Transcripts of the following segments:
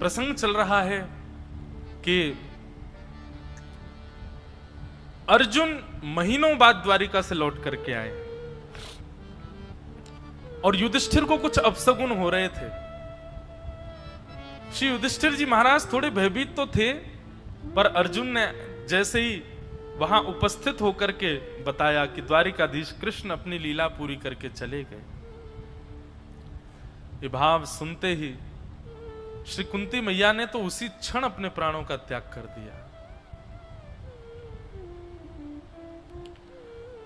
प्रसंग चल रहा है कि अर्जुन महीनों बाद द्वारिका से लौट करके आए और युधिष्ठिर को कुछ अपशगुन हो रहे थे। श्री युधिष्ठिर जी महाराज थोड़े भयभीत तो थे, पर अर्जुन ने जैसे ही वहां उपस्थित होकर के बताया कि द्वारिकाधीश कृष्ण अपनी लीला पूरी करके चले गए, ये भाव सुनते ही श्री कुंती मैया ने तो उसी क्षण अपने प्राणों का त्याग कर दिया।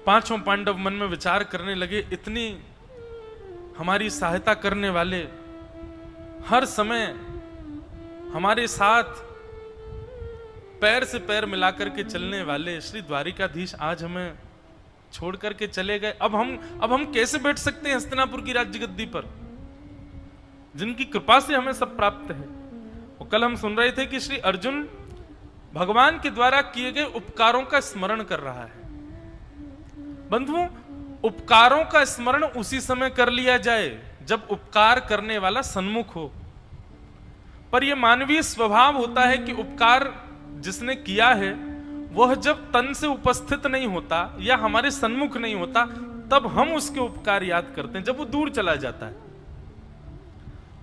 पांचों पांडव मन में विचार करने लगे, इतनी हमारी सहायता करने वाले, हर समय हमारे साथ पैर से पैर मिलाकर के चलने वाले श्री द्वारिकाधीश आज हमें छोड़ करके चले गए। अब हम कैसे बैठ सकते हैं हस्तिनापुर की राज्य गद्दी पर, जिनकी कृपा से हमें सब प्राप्त है। और कल हम सुन रहे थे कि श्री अर्जुन भगवान के द्वारा किए गए उपकारों का स्मरण कर रहा है। बंधुओं, उपकारों का स्मरण उसी समय कर लिया जाए जब उपकार करने वाला सन्मुख हो, पर यह मानवीय स्वभाव होता है कि उपकार जिसने किया है वह जब तन से उपस्थित नहीं होता या हमारे सन्मुख नहीं होता, तब हम उसके उपकार याद करते हैं। जब वो दूर चला जाता है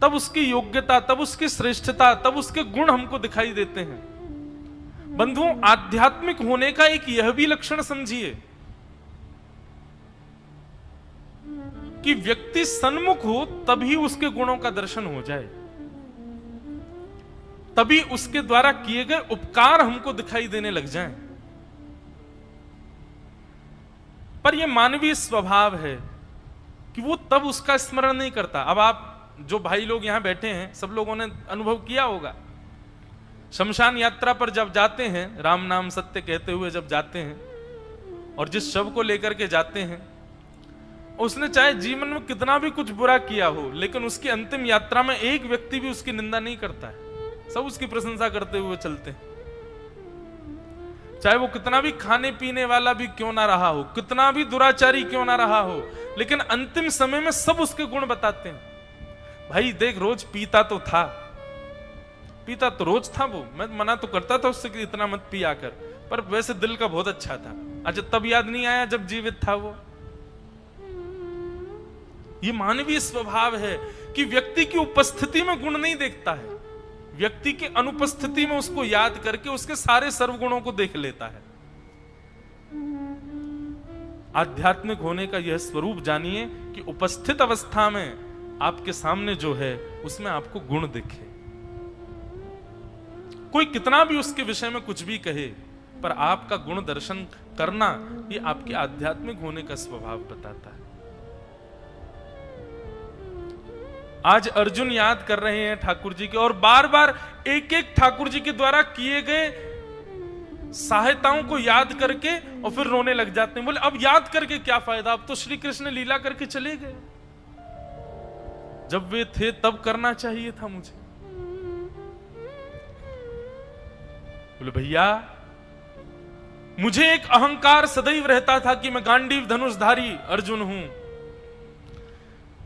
तब उसकी योग्यता, तब उसकी श्रेष्ठता, तब उसके गुण हमको दिखाई देते हैं। बंधुओं, आध्यात्मिक होने का एक यह भी लक्षण समझिए कि व्यक्ति सन्मुख हो तभी उसके गुणों का दर्शन हो जाए, तभी उसके द्वारा किए गए उपकार हमको दिखाई देने लग जाएं। पर यह मानवीय स्वभाव है कि वो तब उसका स्मरण नहीं करता। अब आप जो भाई लोग यहां बैठे हैं, सब लोगों ने अनुभव किया होगा, शमशान यात्रा पर जब जाते हैं, राम नाम सत्य कहते हुए जब जाते हैं और जिस शव को लेकर के जाते हैं, उसने चाहे जीवन में कितना भी कुछ बुरा किया हो, लेकिन उसकी अंतिम यात्रा में एक व्यक्ति भी उसकी निंदा नहीं करता है, सब उसकी प्रशंसा करते हुए चलते हैं। चाहे वो कितना भी खाने पीने वाला भी क्यों ना रहा हो, कितना भी दुराचारी क्यों ना रहा हो, लेकिन अंतिम समय में सब उसके गुण बताते हैं। भाई देख, रोज पीता तो था, पीता तो रोज था वो, मैं मना तो करता था उससे कि इतना मत पिया कर, पर वैसे दिल का बहुत अच्छा था। अच्छा, तब याद नहीं आया जब जीवित था वो? ये मानवीय स्वभाव है कि व्यक्ति की उपस्थिति में गुण नहीं देखता है, व्यक्ति की अनुपस्थिति में उसको याद करके उसके सारे सर्वगुणों को देख लेता है। आध्यात्मिक होने का यह स्वरूप जानिए कि उपस्थित अवस्था में आपके सामने जो है उसमें आपको गुण दिखे। कोई कितना भी उसके विषय में कुछ भी कहे, पर आपका गुण दर्शन करना ये आपके आध्यात्मिक होने का स्वभाव बताता है। आज अर्जुन याद कर रहे हैं ठाकुर जी के, और बार बार एक एक ठाकुर जी के द्वारा किए गए सहायताओं को याद करके और फिर रोने लग जाते हैं। बोले अब याद करके क्या फायदा, अब तो श्री कृष्ण लीला करके चले गए, जब वे थे तब करना चाहिए था मुझे। बोले भैया, मुझे एक अहंकार सदैव रहता था कि मैं गांडीव धनुषधारी अर्जुन हूं।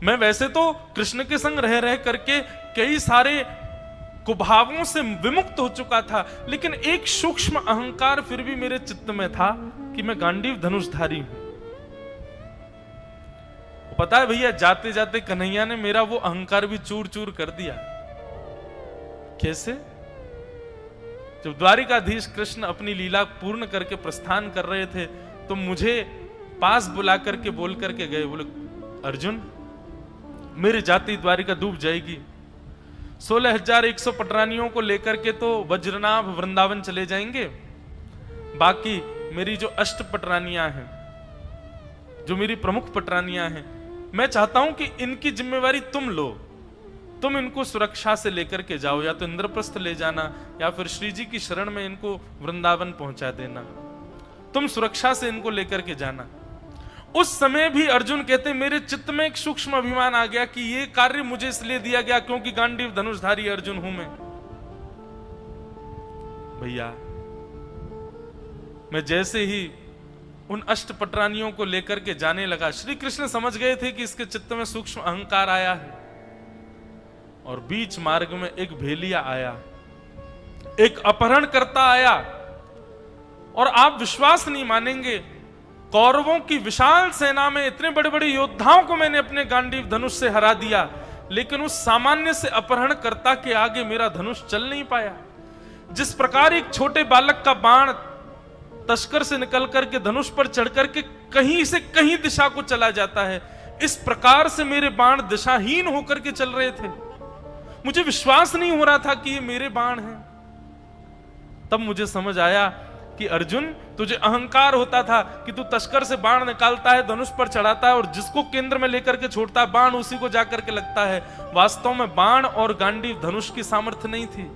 मैं वैसे तो कृष्ण के संग रह रह करके कई सारे कुभावों से विमुक्त हो चुका था, लेकिन एक सूक्ष्म अहंकार फिर भी मेरे चित्त में था कि मैं गांडीव धनुषधारी हूं। पता है भैया, जाते जाते कन्हैया ने मेरा वो अहंकार भी चूर चूर कर दिया। कैसे? जब द्वारिकाधीश कृष्ण अपनी लीला पूर्ण करके प्रस्थान कर रहे थे तो मुझे पास बुला करके बोल करके गए, बोले अर्जुन, मेरी जाति द्वारिका डूब जाएगी, 16,100 पटरानियों को लेकर के तो वज्रनाभ वृंदावन चले जाएंगे, बाकी मेरी जो अष्ट पटरानियां हैं, जो मेरी प्रमुख पटरानियां हैं, मैं चाहता हूं कि इनकी जिम्मेवारी तुम लो, तुम इनको सुरक्षा से लेकर के जाओ, या तो इंद्रप्रस्थ ले जाना या फिर श्री जी की शरण में इनको वृंदावन पहुंचा देना, तुम सुरक्षा से इनको लेकर के जाना। उस समय भी अर्जुन कहते मेरे चित्त में एक सूक्ष्म अभिमान आ गया कि ये कार्य मुझे इसलिए दिया गया क्योंकि गांडीव धनुषधारी अर्जुन हूं मैं। भैया, मैं जैसे ही उन अष्ट पटरानियों को लेकर के जाने लगा, श्री कृष्ण समझ गए थे कि इसके चित्त में सूक्ष्म अहंकार आया है, और बीच मार्ग में एक भेलिया आया, एक अपहरणकर्ता आया, और आप विश्वास नहीं मानेंगे, कौरवों की विशाल सेना में इतने बड़े बड़े योद्धाओं को मैंने अपने गांडीव धनुष से हरा दिया, लेकिन उस सामान्य से अपहरणकर्ता के आगे मेरा धनुष चल नहीं पाया। जिस प्रकार एक छोटे बालक का बाण तस्कर से निकल करके धनुष पर चढ़ करके कहीं से कहीं दिशा को चला जाता है, इस प्रकार से मेरे बाण दिशाहीन होकर के चल रहे थे। मुझे विश्वास नहीं हो रहा था कि ये मेरे बाण हैं। तब मुझे समझ आया कि अर्जुन, तुझे अहंकार होता था कि तू तस्कर से बाण निकालता है, धनुष पर चढ़ाता है और जिसको केंद्र में लेकर के छोड़ता है बाण उसी को जाकर के लगता है। वास्तव में बाण और गांडीव धनुष की सामर्थ्य नहीं थी,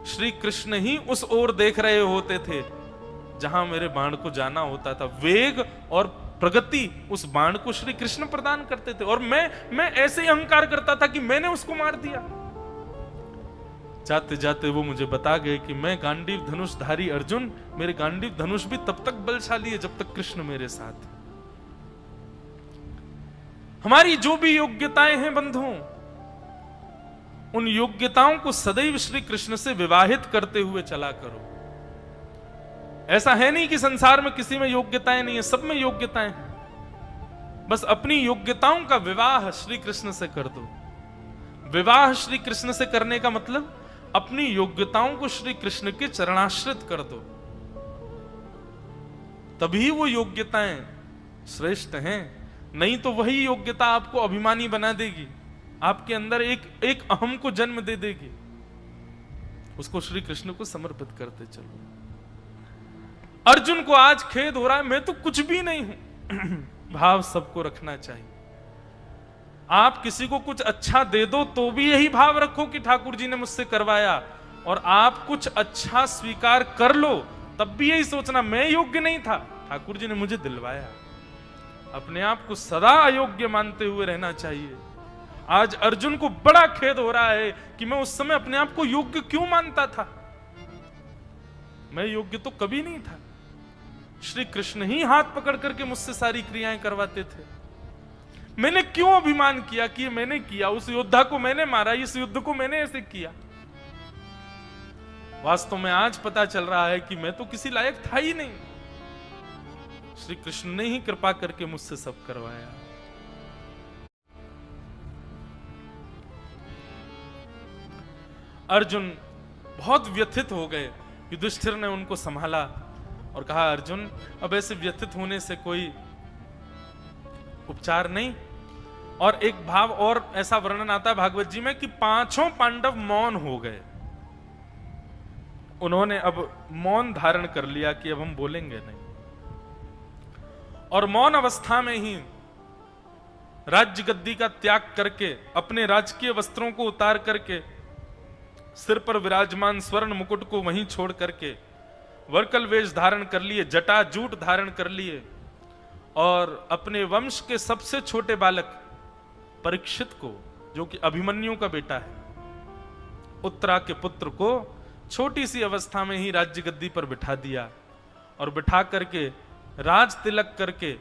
श्री कृष्ण ही उस ओर देख रहे होते थे जहां मेरे बाण को जाना होता था। वेग और प्रगति उस बाण को श्री कृष्ण प्रदान करते थे, और मैं ऐसे ही अहंकार करता था कि मैंने उसको मार दिया। जाते जाते वो मुझे बता गए कि मैं गांडीव धनुषधारी अर्जुन, मेरे गांडीव धनुष भी तब तक बलशाली है जब तक कृष्ण मेरे साथ। हमारी जो भी योग्यताएं हैं बंधुओं, उन योग्यताओं को सदैव श्री कृष्ण से विवाहित करते हुए चला करो। ऐसा है नहीं कि संसार में किसी में योग्यताएं नहीं है, सब में योग्यताएं हैं। बस अपनी योग्यताओं का विवाह श्री कृष्ण से कर दो। विवाह श्री कृष्ण से करने का मतलब अपनी योग्यताओं को श्री कृष्ण के चरणाश्रित कर दो, तभी वो योग्यताएं श्रेष्ठ हैं। नहीं तो वही योग्यता आपको अभिमानी बना देगी, आपके अंदर एक अहम को जन्म दे देगी। उसको श्री कृष्ण को समर्पित करते चलो। अर्जुन को आज खेद हो रहा है, मैं तो कुछ भी नहीं हूं। भाव सबको रखना चाहिए। आप किसी को कुछ अच्छा दे दो तो भी यही भाव रखो कि ठाकुर जी ने मुझसे करवाया, और आप कुछ अच्छा स्वीकार कर लो तब भी यही सोचना मैं योग्य नहीं था, ठाकुर जी ने मुझे दिलवाया। अपने आप को सदा अयोग्य मानते हुए रहना चाहिए। आज अर्जुन को बड़ा खेद हो रहा है कि मैं उस समय अपने आप को योग्य क्यों मानता था। मैं योग्य तो कभी नहीं था। श्री कृष्ण ही हाथ पकड़ करके मुझसे सारी क्रियाएं करवाते थे। मैंने क्यों अभिमान किया कि ये मैंने किया, उस योद्धा को मैंने मारा, इस युद्ध को मैंने ऐसे किया। वास्तव में आज पता चल रहा है कि मैं तो किसी लायक था ही नहीं। श्री कृष्ण ने ही कृपा करके मुझसे सब करवाया। अर्जुन बहुत व्यथित हो गए। युधिष्ठिर ने उनको संभाला और कहा, अर्जुन अब ऐसे व्यथित होने से कोई उपचार नहीं। और एक भाव और ऐसा वर्णन आता है भागवत जी में कि पांचों पांडव मौन हो गए। उन्होंने अब मौन धारण कर लिया कि अब हम बोलेंगे नहीं, और मौन अवस्था में ही राज्य गद्दी का त्याग करके अपने राजकीय वस्त्रों को उतार करके सिर पर विराजमान स्वर्ण मुकुट को वहीं छोड़ करके वर्कल वेश धारण कर लिए, जटा जूट धारण कर लिए, और अपने वंश के सबसे छोटे बालक परीक्षित को, जो कि अभिमन्यु का बेटा है, उत्तरा के पुत्र को छोटी सी अवस्था में ही राज्य गद्दी पर बिठा दिया, और बिठा करके राज तिलक करके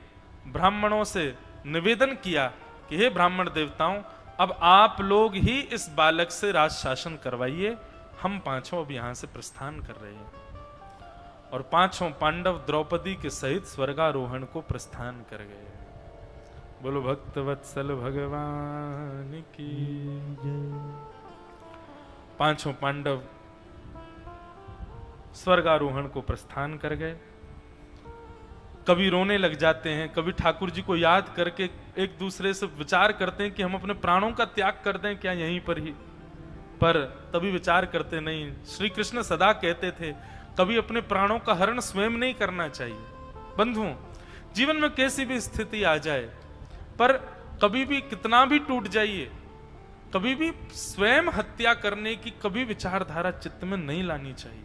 ब्राह्मणों से निवेदन किया कि हे ब्राह्मण देवताओं, अब आप लोग ही इस बालक से राज शासन करवाइए, हम पांचों अब यहां से प्रस्थान कर रहे हैं। और पांचों पांडव द्रौपदी के सहित स्वर्गारोहण को प्रस्थान कर गए। बोलो भक्तवत्सल भगवान की जय। पांचों पांडव स्वर्गारोहण को प्रस्थान कर गए। कभी रोने लग जाते हैं, कभी ठाकुर जी को याद करके एक दूसरे से विचार करते हैं कि हम अपने प्राणों का त्याग कर दें क्या यहीं पर ही, पर तभी विचार करते नहीं। श्री कृष्ण सदा कहते थे कभी अपने प्राणों का हरण स्वयं नहीं करना चाहिए। बंधुओं, जीवन में कैसी भी स्थिति आ जाए, पर कभी भी कितना भी टूट जाइए, कभी भी स्वयं हत्या करने की कभी विचारधारा चित्त में नहीं लानी चाहिए।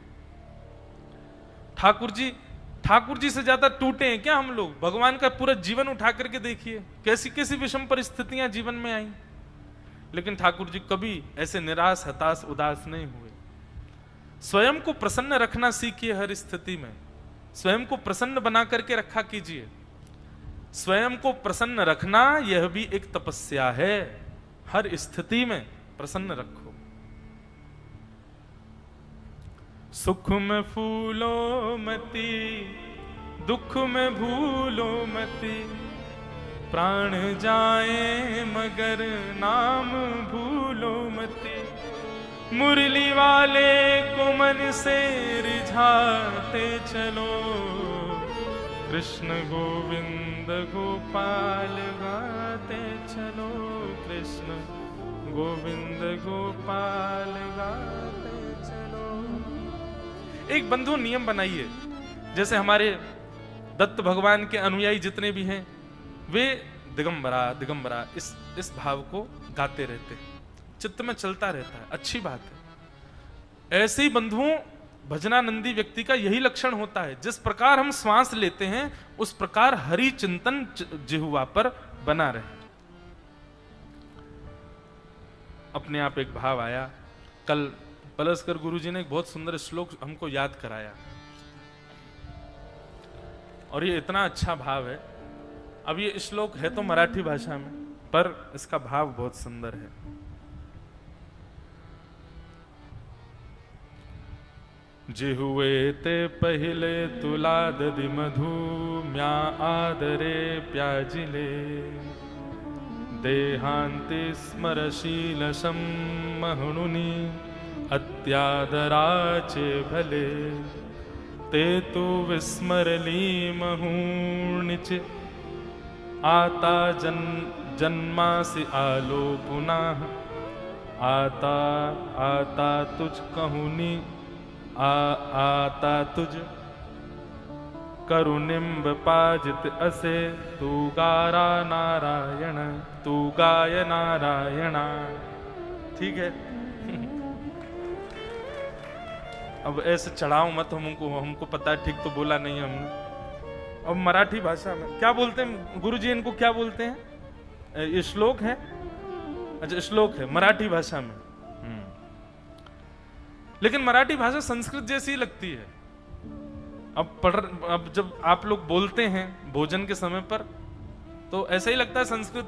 ठाकुर जी से ज्यादा टूटे हैं क्या हम लोग? भगवान का पूरा जीवन उठा करके देखिए, कैसी कैसी विषम परिस्थितियां जीवन में आई, लेकिन ठाकुर जी कभी ऐसे निराश, हताश, उदास नहीं हुए। स्वयं को प्रसन्न रखना सीखिए हर स्थिति में। स्वयं को प्रसन्न बना करके रखा कीजिए। स्वयं को प्रसन्न रखना यह भी एक तपस्या है। हर स्थिति में प्रसन्न रखो। सुख में फूलो मती, दुख में भूलो मती, प्राण जाए मगर नाम भूलो मती। मुरली वाले को मन से रिझाते चलो, कृष्ण गोविंद गोपाल गाते चलो, कृष्ण गोविंद गोपाल गाते चलो। एक बंधु नियम बनाइए, जैसे हमारे दत्त भगवान के अनुयायी जितने भी हैं वे दिगंबरा दिगंबरा इस भाव को गाते रहते हैं, चित्त में चलता रहता है, अच्छी बात है। ऐसे ही बंधुओं भजनानंदी व्यक्ति का यही लक्षण होता है, जिस प्रकार हम श्वास लेते हैं उस प्रकार हरि चिंतन जिह्वा पर बना रहे। अपने आप एक भाव आया, कल पलस्कर गुरुजी ने एक बहुत सुंदर श्लोक हमको याद कराया और ये इतना अच्छा भाव है। अब ये श्लोक है तो मराठी भाषा में, पर इसका भाव बहुत सुंदर है। जिहुए ते पहिले तुला ददि मधु, म्या आदरे प्याजिले, देहांति स्मरशीलशं महुनुनी, अत्यादराचे भले, ते तु विस्मरली महूर्णिच, आता जन्मासि आलो पुनः, आता तुझ कहूनी, आता तुझ करुनिम्ब पाजित असे, तू गारा नारायण, तू गाय नारायणा। ठीक है। अब ऐसे चढ़ाओ मत, हमको पता है ठीक तो बोला नहीं हमने। अब मराठी भाषा में क्या बोलते हैं गुरुजी, इनको क्या बोलते हैं? ये श्लोक है, अच्छा श्लोक है मराठी भाषा में। लेकिन मराठी भाषा संस्कृत जैसी लगती है। अब जब आप लोग बोलते हैं भोजन के समय पर तो ऐसा ही लगता है संस्कृत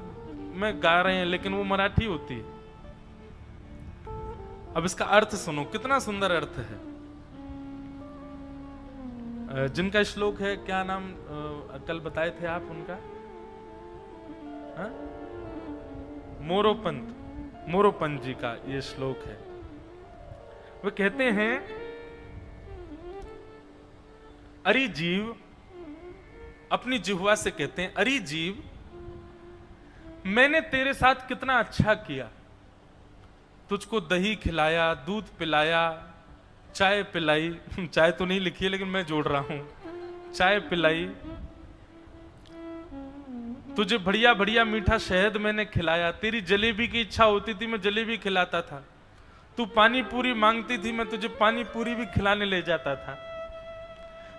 में गा रहे हैं, लेकिन वो मराठी होती है। अब इसका अर्थ सुनो, कितना सुंदर अर्थ है। जिनका श्लोक है, क्या नाम कल बताए थे आप उनका? मोरोपंत जी का ये श्लोक है। वे कहते हैं, अरे जीव, अपनी जिह्वा से कहते हैं, अरे जीव मैंने तेरे साथ कितना अच्छा किया, तुझको दही खिलाया, दूध पिलाया, चाय पिलाई, चाय तो नहीं लिखी है लेकिन मैं जोड़ रहा हूं, चाय पिलाई, तुझे बढ़िया बढ़िया मीठा शहद मैंने खिलाया, तेरी जलेबी की इच्छा होती थी मैं जलेबी खिलाता था, तू पानी पूरी मांगती थी मैं तुझे पानी पूरी भी खिलाने ले जाता था।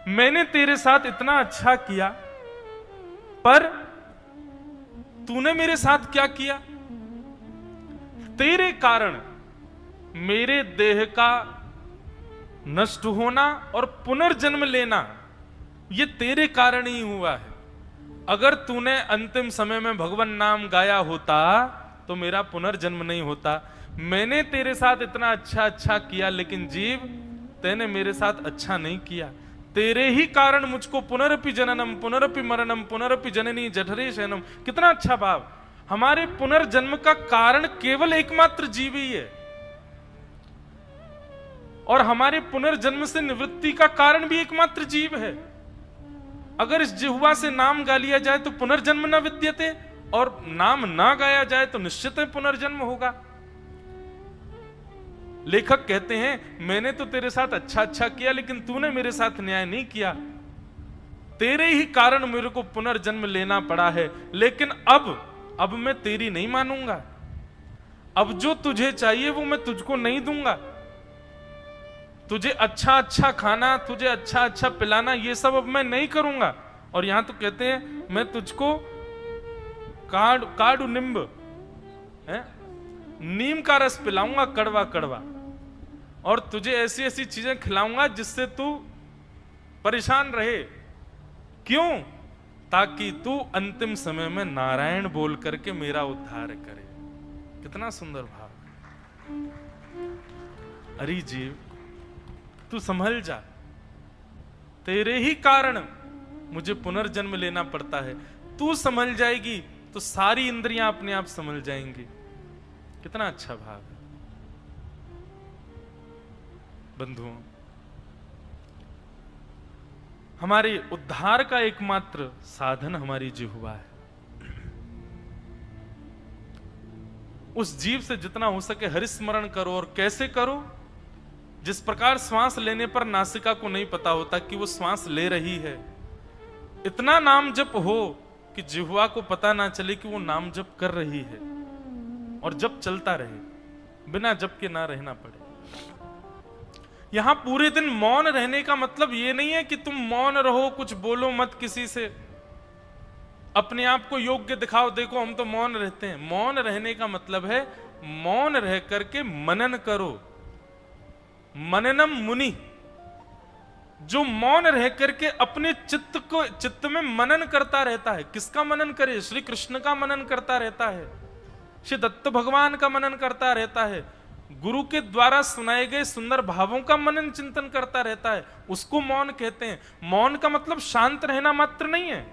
मैंने तेरे साथ इतना अच्छा किया, पर तूने मेरे साथ क्या किया? तेरे कारण मेरे देह का नष्ट होना और पुनर्जन्म लेना ये तेरे कारण ही हुआ है। अगर तूने अंतिम समय में भगवान नाम गाया होता तो मेरा पुनर्जन्म नहीं होता। मैंने तेरे साथ इतना अच्छा किया, लेकिन जीव तूने मेरे साथ अच्छा नहीं किया। तेरे ही कारण मुझको पुनरपि जननम पुनरपि मरणम पुनरपि जननी जठरे शयनम। कितना अच्छा भाव। हमारे पुनर्जन्म का कारण केवल एकमात्र जीव ही है, और हमारे पुनर्जन्म से निवृत्ति का कारण भी एकमात्र जीव है। अगर इस जिह्वा से नाम गा लिया जाए तो पुनर्जन्म न विद्यते, और नाम ना गाया जाए तो निश्चित है पुनर्जन्म होगा। लेखक कहते हैं, मैंने तो तेरे साथ अच्छा किया, लेकिन तूने मेरे साथ न्याय नहीं किया। तेरे ही कारण मेरे को पुनर्जन्म लेना पड़ा है, लेकिन अब मैं तेरी नहीं मानूंगा। अब जो तुझे चाहिए वो मैं तुझको नहीं दूंगा। तुझे अच्छा खाना, तुझे अच्छा पिलाना, ये सब अब मैं नहीं करूंगा। और यहां तो कहते हैं, मैं तुझको काड़ू निम्ब है, नीम का रस पिलाऊंगा कड़वा कड़वा, और तुझे ऐसी ऐसी चीजें खिलाऊंगा जिससे तू परेशान रहे। क्यों? ताकि तू अंतिम समय में नारायण बोल करके मेरा उद्धार करे। कितना सुंदर भाव। अरे जीव, तू संभल जा, तेरे ही कारण मुझे पुनर्जन्म लेना पड़ता है। तू संभल जाएगी तो सारी इंद्रियां अपने आप संभल जाएंगी। कितना अच्छा भाव है बंधुओं। हमारे उद्धार का एकमात्र साधन हमारी जिह्वा है। उस जीव से जितना हो सके हरिस्मरण करो। और कैसे करो? जिस प्रकार श्वास लेने पर नासिका को नहीं पता होता कि वो श्वास ले रही है, इतना नाम जप हो कि जिह्वा को पता ना चले कि वो नाम जप कर रही है, और जप चलता रहे, बिना जप के ना रहना पड़े। यहां पूरे दिन मौन रहने का मतलब ये नहीं है कि तुम मौन रहो, कुछ बोलो मत किसी से, अपने आप को योग्य दिखाओ, देखो हम तो मौन रहते हैं। मौन रहने का मतलब है मौन रह करके मनन करो। मननम मुनि, जो मौन रह करके अपने चित्त में मनन करता रहता है। किसका मनन करे? श्री कृष्ण का मनन करता रहता है, श्री दत्त भगवान का मनन करता रहता है, गुरु के द्वारा सुनाए गए सुंदर भावों का मनन चिंतन करता रहता है, उसको मौन कहते हैं। मौन का मतलब शांत रहना मात्र नहीं है।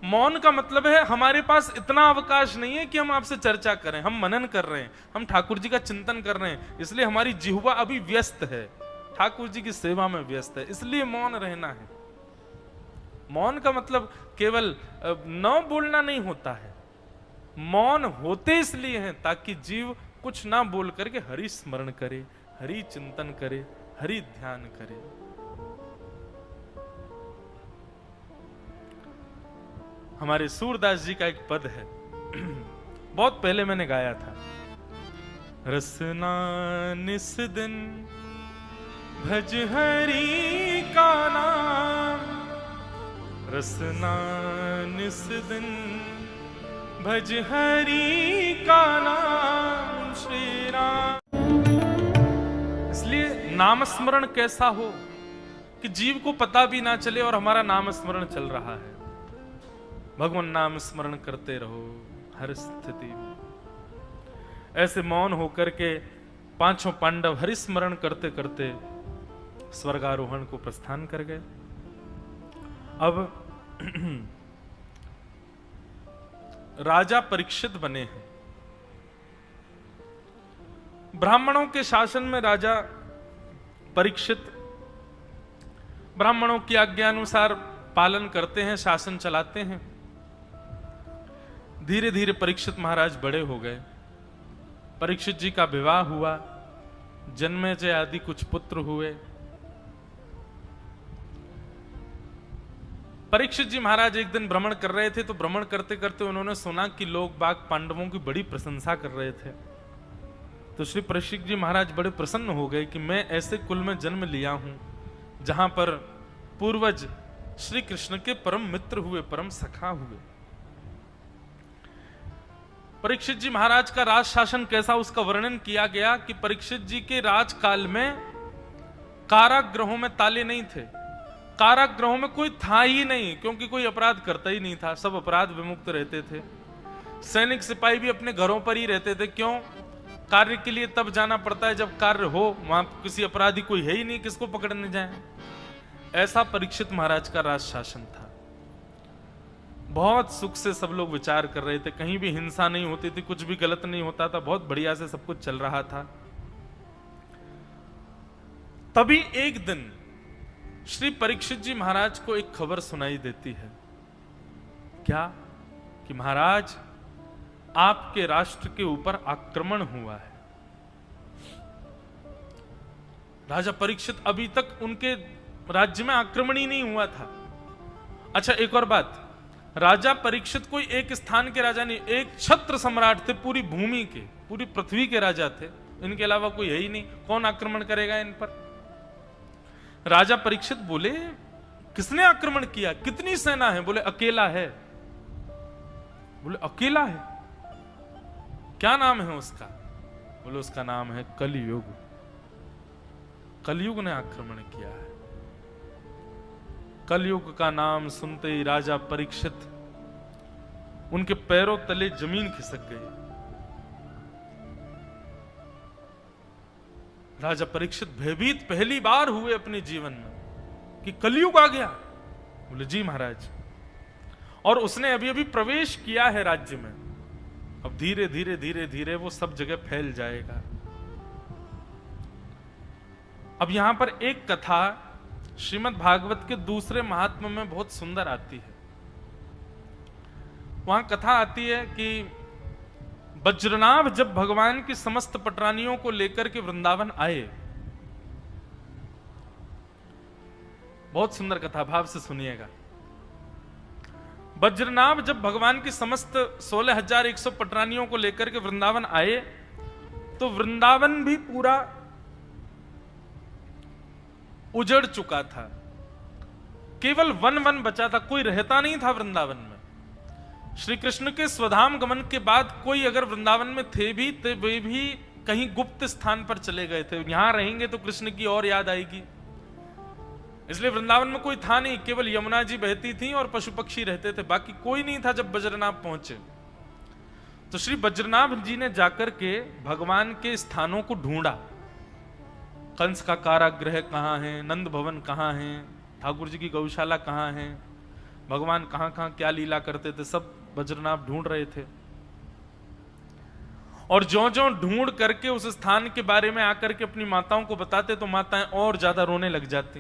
मौन का मतलब है हमारे पास इतना अवकाश नहीं है कि हम आपसे चर्चा करें, हम मनन कर रहे हैं, हम ठाकुर जी का चिंतन कर रहे हैं, इसलिए हमारी जिह्वा अभी व्यस्त है, ठाकुर जी की सेवा में व्यस्त है, इसलिए मौन रहना है। मौन का मतलब केवल न बोलना नहीं होता है। मौन होते इसलिए हैं ताकि जीव कुछ ना बोल करके हरि स्मरण करे, हरि चिंतन करे, हरि ध्यान करे। हमारे सूरदास जी का एक पद है, बहुत पहले मैंने गाया था। रसना निस दिन भज हरि का नाम, रसना निस दिन भज हरि का नाम श्री राम। इसलिए नाम स्मरण कैसा हो कि जीव को पता भी ना चले और हमारा नाम स्मरण चल रहा है। भगवान नाम स्मरण करते रहो हर स्थिति में। ऐसे मौन होकर के पांचों पांडव हरि स्मरण करते करते स्वर्गारोहण को प्रस्थान कर गए। अब राजा परीक्षित बने हैं। ब्राह्मणों के शासन में राजा परीक्षित ब्राह्मणों की आज्ञानुसार पालन करते हैं, शासन चलाते हैं। धीरे धीरे परीक्षित महाराज बड़े हो गए। परीक्षित जी का विवाह हुआ, जन्मेजय आदि कुछ पुत्र हुए। परीक्षित जी महाराज एक दिन भ्रमण कर रहे थे, तो भ्रमण करते करते उन्होंने सुना कि लोग बाग पांडवों की बड़ी प्रशंसा कर रहे थे। तो श्री परीक्षित जी महाराज बड़े प्रसन्न हो गए कि मैं ऐसे कुल में जन्म लिया हूं जहां पर पूर्वज श्री कृष्ण के परम मित्र हुए, परम सखा हुए। परीक्षित जी महाराज का राज शासन कैसा, उसका वर्णन किया गया कि परीक्षित जी के राजकाल में कारागृहों में ताले नहीं थे, कारागृहों में कोई था ही नहीं, क्योंकि कोई अपराध करता ही नहीं था, सब अपराध विमुक्त रहते थे। सैनिक सिपाही भी अपने घरों पर ही रहते थे। क्यों? कार्य के लिए तब जाना पड़ता है जब कार्य हो, वहां किसी अपराधी कोई है ही नहीं, किसको पकड़ने जाए। ऐसा परीक्षित महाराज का राज शासन था। बहुत सुख से सब लोग विचार कर रहे थे, कहीं भी हिंसा नहीं होती थी, कुछ भी गलत नहीं होता था, बहुत बढ़िया से सब कुछ चल रहा था। तभी एक दिन श्री परीक्षित जी महाराज को एक खबर सुनाई देती है। क्या? कि महाराज आपके राष्ट्र के ऊपर आक्रमण हुआ है। राजा परीक्षित अभी तक उनके राज्य में आक्रमण ही नहीं हुआ था। अच्छा, एक और बात, राजा परीक्षित कोई एक स्थान के राजा नहीं, एक छत्र सम्राट थे, पूरी भूमि के, पूरी पृथ्वी के राजा थे। इनके अलावा कोई है ही नहीं, कौन आक्रमण करेगा इन पर? राजा परीक्षित बोले, किसने आक्रमण किया? कितनी सेना है? बोले अकेला है। बोले अकेला है? क्या नाम है उसका? बोले उसका नाम है कलयुग। कलयुग ने आक्रमण किया है। कलयुग का नाम सुनते ही राजा परीक्षित, उनके पैरों तले जमीन खिसक गई। राजा परीक्षित भयभीत पहली बार हुए अपने जीवन में कि कलयुग आ गया। बोले जी महाराज, और उसने अभी अभी प्रवेश किया है राज्य में, अब धीरे धीरे धीरे धीरे वो सब जगह फैल जाएगा। अब यहां पर एक कथा श्रीमद् भागवत के दूसरे महात्म्य में बहुत सुंदर आती है। वहां कथा आती है कि वज्रनाभ जब भगवान की समस्त पटरानियों को लेकर के वृंदावन आए, बहुत सुंदर कथा, भाव से सुनिएगा। वज्रनाभ जब भगवान की समस्त 16,100 पटरानियों को लेकर के वृंदावन आए तो वृंदावन भी पूरा उजड़ चुका था, केवल वन वन बचा था, कोई रहता नहीं था वृंदावन में। श्री कृष्ण के स्वधाम गमन के बाद कोई अगर वृंदावन में थे भी तो वे भी कहीं गुप्त स्थान पर चले गए थे, यहां रहेंगे तो कृष्ण की और याद आएगी, इसलिए वृंदावन में कोई था नहीं, केवल यमुना जी बहती थी और पशु पक्षी रहते थे, बाकी कोई नहीं था। जब वज्रनाभ पहुंचे तो श्री वज्रनाभ जी ने जाकर के भगवान के स्थानों को ढूंढा, कंस का कारागृह कहां है, नंद भवन कहां है, ठाकुर जी की गौशाला कहां है, भगवान कहां कहां क्या लीला करते थे, सब वज्रनाभ ढूंढ रहे थे। और ज्यों-ज्यों ढूंढ करके उस स्थान के बारे में आकर के अपनी माताओं को बताते तो माताएं और ज्यादा रोने लग जाती।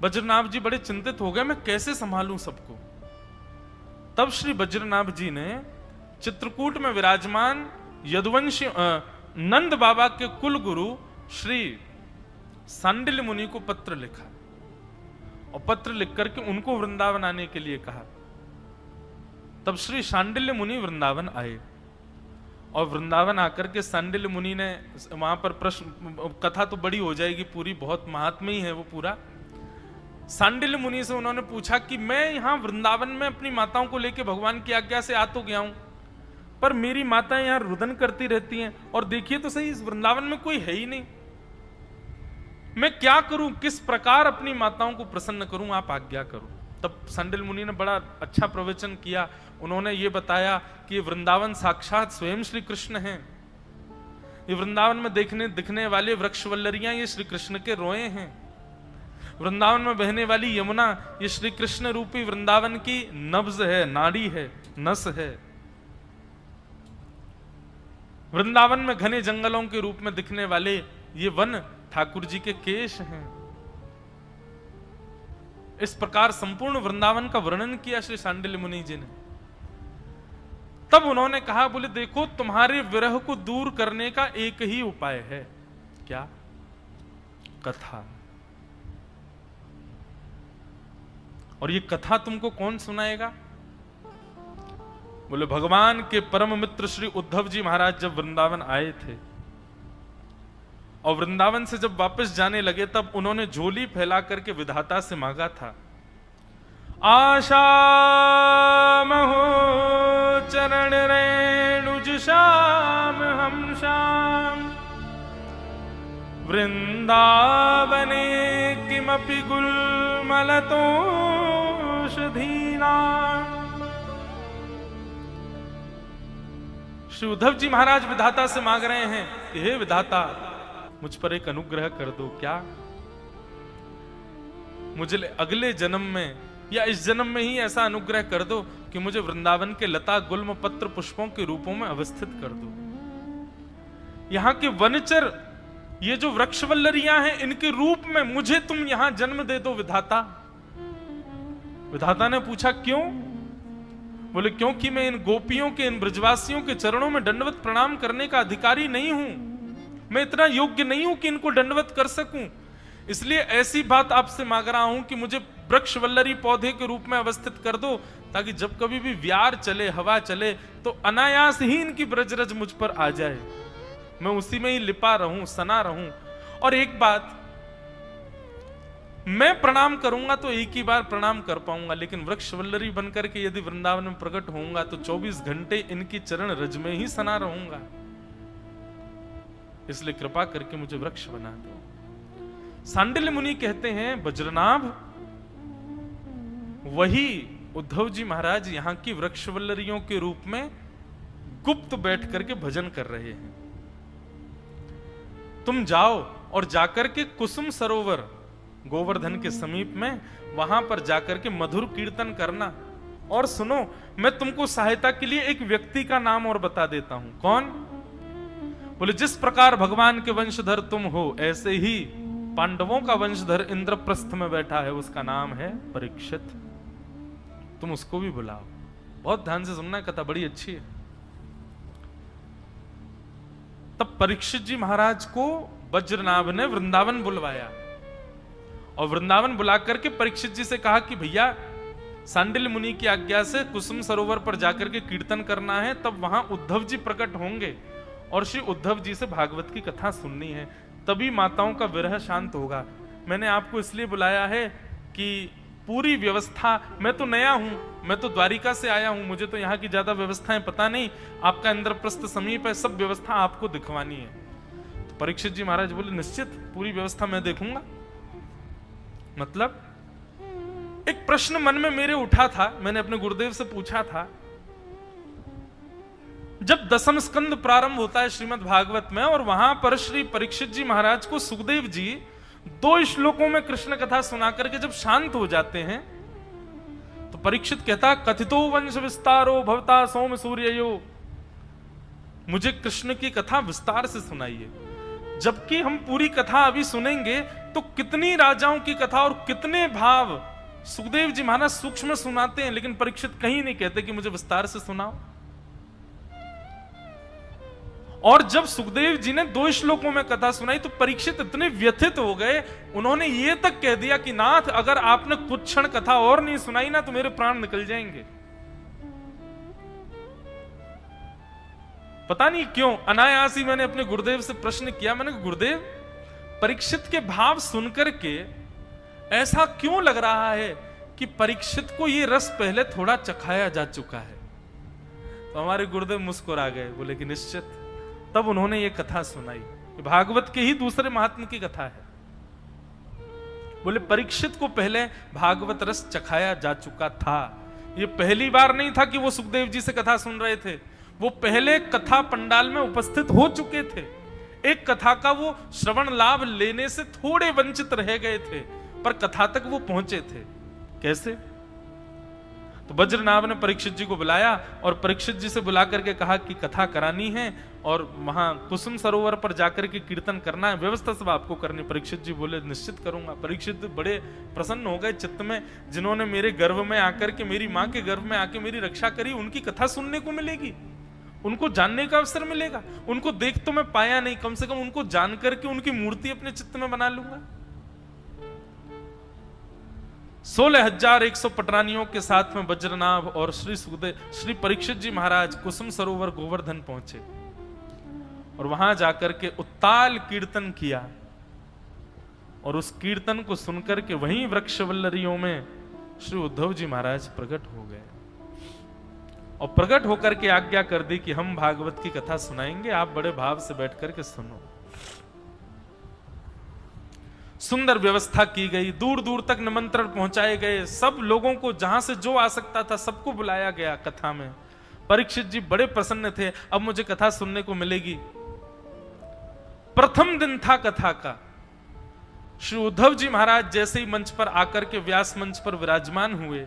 वज्रनाभ जी बड़े चिंतित हो गए, मैं कैसे संभालूं सबको। तब श्री वज्रनाभ जी ने चित्रकूट में विराजमान यदुवंशी नंद बाबा के कुल गुरु श्री सांडिल्य मुनि को पत्र लिखा और पत्र लिख करके उनको वृंदावन आने के लिए कहा। तब श्री सांडिल्य मुनि वृंदावन आए और वृंदावन आकर के सांडिल्य मुनि ने वहां पर प्रश्न, कथा तो बड़ी हो जाएगी पूरी, बहुत महात्म्य ही है वो पूरा। सांडिल्य मुनि से उन्होंने पूछा कि मैं यहां वृंदावन में अपनी माताओं को लेकर भगवान की आज्ञा से आ तो गया हूं, पर मेरी माताएं यहां रुदन करती रहती हैं और देखिए तो सही इस वृंदावन में कोई है ही नहीं, मैं क्या करूं, किस प्रकार अपनी माताओं को प्रसन्न करूं, आप आज्ञा करो। तब सांडिल्य मुनि ने बड़ा अच्छा प्रवचन किया, उन्होंने ये बताया कि ये वृंदावन साक्षात स्वयं श्री कृष्ण हैं, ये वृंदावन में दिखने वाले वृक्षवल्लरियां ये श्री कृष्ण के रोए हैं, वृंदावन में बहने वाली यमुना ये श्री कृष्ण रूपी वृंदावन की नब्ज है, नाड़ी है, नस है। वृंदावन में घने जंगलों के रूप में दिखने वाले ये वन ठाकुर जी के केश हैं। इस प्रकार संपूर्ण वृंदावन का वर्णन किया श्री सांडिल्य मुनि जी ने। तब उन्होंने कहा, बोले देखो तुम्हारे विरह को दूर करने का एक ही उपाय है, क्या? कथा। और ये कथा तुमको कौन सुनाएगा? बोले भगवान के परम मित्र श्री उद्धव जी महाराज जब वृंदावन आए थे और वृंदावन से जब वापस जाने लगे तब उन्होंने झोली फैला करके विधाता से मांगा था, आशा महो चरण रेणुज श्याम हम श्याम वृंदावने किमपि गुलमलतोषधीना। श्री उद्धव जी महाराज विधाता से मांग रहे हैं कि हे विधाता मुझ पर एक अनुग्रह कर दो, क्या मुझे अगले जन्म में या इस जन्म में ही ऐसा अनुग्रह कर दो कि मुझे वृंदावन के लता गुल्म पत्र पुष्पों के रूपों में अवस्थित कर दो। यहां के वनचर ये जो वृक्षवल्लरियां हैं इनके रूप में मुझे तुम यहां जन्म दे दो विधाता। विधाता ने पूछा क्यों? बोले क्योंकि मैं इन गोपियों के, इन ब्रजवासियों के चरणों में दंडवत प्रणाम करने का अधिकारी नहीं हूं, मैं इतना योग्य नहीं हूं कि इनको दंडवत कर सकूं, इसलिए ऐसी बात आपसे मांग रहा हूं कि मुझे वृक्षवल्लरी पौधे के रूप में अवस्थित कर दो, ताकि जब कभी भी व्यार चले, हवा चले तो अनायास ही इनकी ब्रजरज मुझ पर आ जाए, मैं उसी में ही लिपा रहूं, सना रहूं। और एक बात, मैं प्रणाम करूंगा तो एक ही बार प्रणाम कर पाऊंगा, लेकिन वृक्षवल्लरी बनकर के यदि वृंदावन में प्रकट होऊंगा तो 24 घंटे इनकी चरण रज में ही सना रहूंगा, इसलिए कृपा करके मुझे वृक्ष बना दो। सांडिल्य मुनि कहते हैं वज्रनाभ वही उद्धव जी महाराज यहां की वृक्षवल्लरियों के रूप में गुप्त बैठ करके भजन कर रहे हैं। तुम जाओ और जाकर के कुसुम सरोवर गोवर्धन के समीप में वहां पर जाकर के मधुर कीर्तन करना। और सुनो, मैं तुमको सहायता के लिए एक व्यक्ति का नाम और बता देता हूं। कौन? बोले जिस प्रकार भगवान के वंशधर तुम हो, ऐसे ही पांडवों का वंशधर इंद्रप्रस्थ में बैठा है, उसका नाम है परीक्षित। तुम उसको भी बुलाओ। बहुत ध्यान से सुनना, कथा बड़ी अच्छी है। तब परीक्षित जी महाराज को वज्रनाभ ने वृंदावन बुलवाया और वृंदावन बुला करके परीक्षित जी से कहा कि भैया सांडिल्य मुनि की आज्ञा से कुसुम सरोवर पर जाकर के कीर्तन करना है। तब वहां उद्धव जी प्रकट होंगे और श्री उद्धव जी से भागवत की कथा सुननी है, तभी माताओं का विरह शांत होगा। मैंने आपको इसलिए बुलाया है कि पूरी व्यवस्था, मैं तो नया हूं, मैं तो द्वारिका से आया हूं, मुझे तो यहाँ की ज्यादा व्यवस्थाएं पता नहीं, आपका इंद्रप्रस्थ समीप है, सब व्यवस्था आपको दिखवानी है। तो परीक्षित जी महाराज बोले निश्चित, पूरी व्यवस्था मैं देखूंगा। मतलब एक प्रश्न मन में मेरे उठा था, मैंने अपने गुरुदेव से पूछा था, जब दसम स्कंद प्रारंभ होता है श्रीमद् भागवत में और वहां पर श्री परीक्षित जी महाराज को सुखदेव जी 2 श्लोकों में कृष्ण कथा सुना करके जब शांत हो जाते हैं, तो परीक्षित कहता कथितो वंश विस्तारो भवता सोम सूर्ययो, मुझे कृष्ण की कथा विस्तार से सुनाइए। जबकि हम पूरी कथा अभी सुनेंगे तो कितनी राजाओं की कथा और कितने भाव सुखदेव जी महाराज सूक्ष्म सुनाते हैं, लेकिन परीक्षित कहीं नहीं कहते कि मुझे विस्तार से सुनाओ। और जब सुखदेव जी ने 2 श्लोकों में कथा सुनाई तो परीक्षित इतने व्यथित हो गए, उन्होंने ये तक कह दिया कि नाथ अगर आपने कुछ क्षण कथा और नहीं सुनाई ना तो मेरे प्राण निकल जाएंगे। पता नहीं क्यों अनायास ही मैंने अपने गुरुदेव से प्रश्न किया, मैंने कहा गुरुदेव परीक्षित के भाव सुनकर के ऐसा क्यों लग रहा है कि परीक्षित को ये रस पहले थोड़ा चखाया जा चुका है। तो हमारे गुरुदेव मुस्कुरा गए, बोले कि निश्चित। तब उन्होंने ये कथा सुनाई, भागवत के ही दूसरे महात्म की कथा है। बोले परीक्षित को पहले भागवत रस चखाया जा चुका था, ये पहली बार नहीं था कि वो सुखदेव जी से कथा सुन रहे थे, वो पहले कथा पंडाल में उपस्थित हो चुके थे। एक कथा का वो श्रवण लाभ लेने से थोड़े वंचित रह गए थे, पर कथा तक वो पहुंचे थे। कैसे? तो वज्रनाभ ने परीक्षित जी को बुलाया और परीक्षित जी से बुला करके कहा कि कथा करानी है और वहां कुसुम सरोवर पर जाकर के कीर्तन करना है, व्यवस्था सब आपको करनी। परीक्षित जी बोले निश्चित करूंगा। परीक्षित बड़े प्रसन्न हो गए चित्त में, जिन्होंने मेरे गर्भ में आकर के, मेरी मां के गर्भ में आके मेरी रक्षा करी, उनकी कथा सुनने को मिलेगी, उनको जानने का अवसर मिलेगा। उनको देख तो मैं पाया नहीं, कम से कम उनको जान करके उनकी मूर्ति अपने चित्त में बना लूंगा। 16,100 पटरानियों के साथ में वज्रनाभ और श्री परीक्षित जी महाराज कुसुम सरोवर गोवर्धन पहुंचे और वहां जाकर के उत्ताल कीर्तन किया। और उस कीर्तन को सुनकर के वहीं वृक्षवल्लरियों में श्री उद्धव जी महाराज प्रकट हो गए और प्रकट होकर के आज्ञा कर दी कि हम भागवत की कथा सुनाएंगे, आप बड़े भाव से बैठ करके सुनो। सुंदर व्यवस्था की गई, दूर दूर तक निमंत्रण पहुंचाए गए, सब लोगों को जहां से जो आ सकता था सबको बुलाया गया कथा में। परीक्षित जी बड़े प्रसन्न थे, अब मुझे कथा सुनने को मिलेगी। प्रथम दिन था कथा का। श्री उद्धव जी महाराज जैसे ही मंच पर आकर के व्यास मंच पर विराजमान हुए,